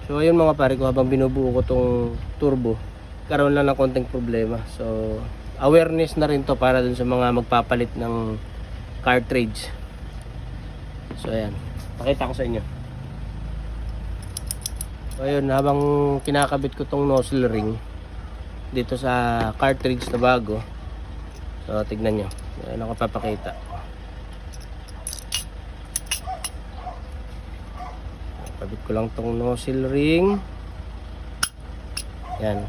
So ayun mga pare ko, habang binubuo ko tong turbo, karoon lang ng konting problema. So awareness na rin to para dun sa mga magpapalit ng cartridge. So ayan, pakita ko sa inyo. So ayun, habang kinakabit ko tong nozzle ring dito sa cartridge na bago, so tignan nyo, ayan ako papakita. Kabit ko lang tong nozzle ring. Yan.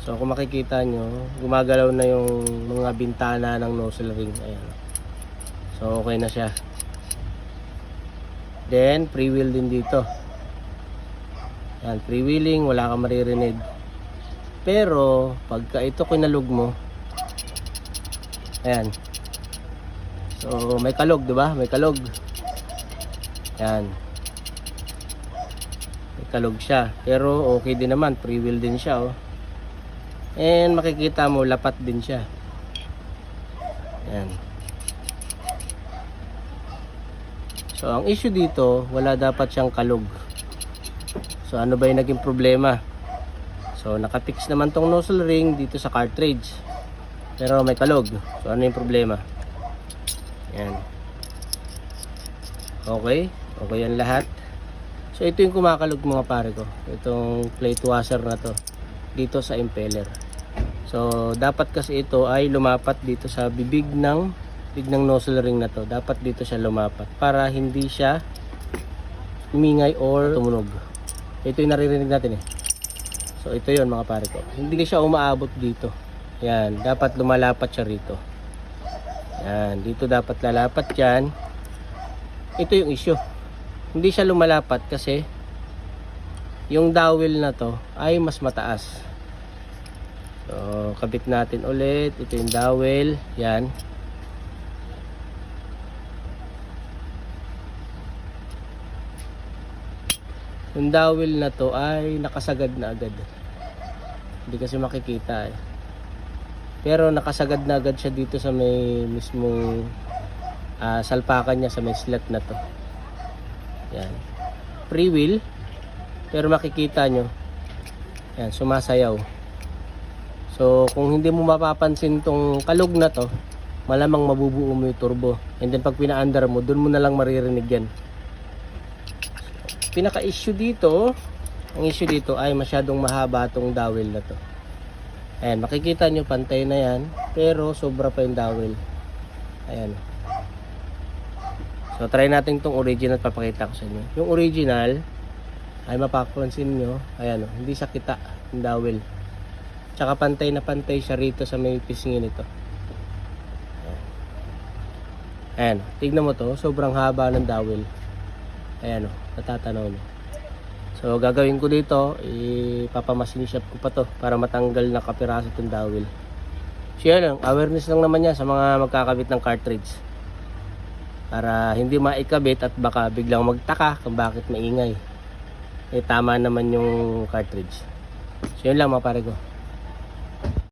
So kung makikita nyo, gumagalaw na yung mga bintana ng nozzle ring. Ayan. So okay na siya. Then pre-wheel din dito. Yan, pre-wheeling, wala kang maririnig. Pero pagka ito kinalog mo, ayan. So may kalog, 'di ba? May kalog. Yan. Kalog siya, pero okay din naman, pre-wheel din siya, oh. And makikita mo lapat din siya. Yan. So ang issue dito, wala dapat siyang kalog. So ano ba yung naging problema? So nakapix naman tong nozzle ring dito sa cartridge, pero may kalog. So ano yung problema? Yan. Okay yan lahat. So ito yung kumakalog mga pare ko, itong plate washer na to dito sa impeller. So dapat kasi ito ay lumapat dito sa bibig ng nozzle ring na to. Dapat dito siya lumapat para hindi siya umingay or tumunog. Ito yung naririnig natin eh. So ito yon mga pare ko, hindi siya umaabot dito. Yan, dapat lumalapat siya rito. Yan, dito dapat lalapat yan. Ito yung issue, hindi siya lumalapat kasi yung dowel na to ay mas mataas. So kabit natin ulit. Ito yung dowel. Yan. Yung dowel na to ay nakasagad na agad. Hindi kasi makikita eh. Pero nakasagad na agad siya dito sa may mismong salpakan niya, sa may slot na to. Yan. Pre-wheel. Pero makikita nyo, yan, sumasayaw. So kung hindi mo mapapansin tong kalog na to, malamang mabubuo mo yung turbo. And then pag pinaandar mo, dun mo na lang maririnig yan. Pinaka-issue dito, ang issue dito ay masyadong mahaba tong dowel na to. Ayan, makikita nyo pantay na yan, pero sobra pa yung dowel. Ayan. So try natin tong original, papakita ko sa inyo. Yung original ay mapapansin nyo, ayan, hindi siya kita yung dowel. Tsaka pantay na pantay siya rito sa may pisngi nito. Ayan, tignan mo to, sobrang haba ng dowel. Ayan o, natatanaw nyo. So gagawin ko dito, ipapamasin shop ko pa to para matanggal na kapiraso itong dowel. So yan lang, awareness lang naman yan sa mga magkakabit ng cartridge, para hindi maikabit at baka biglang magtaka kung bakit maingay. Tama naman yung cartridge. So yun lang mga pare ko.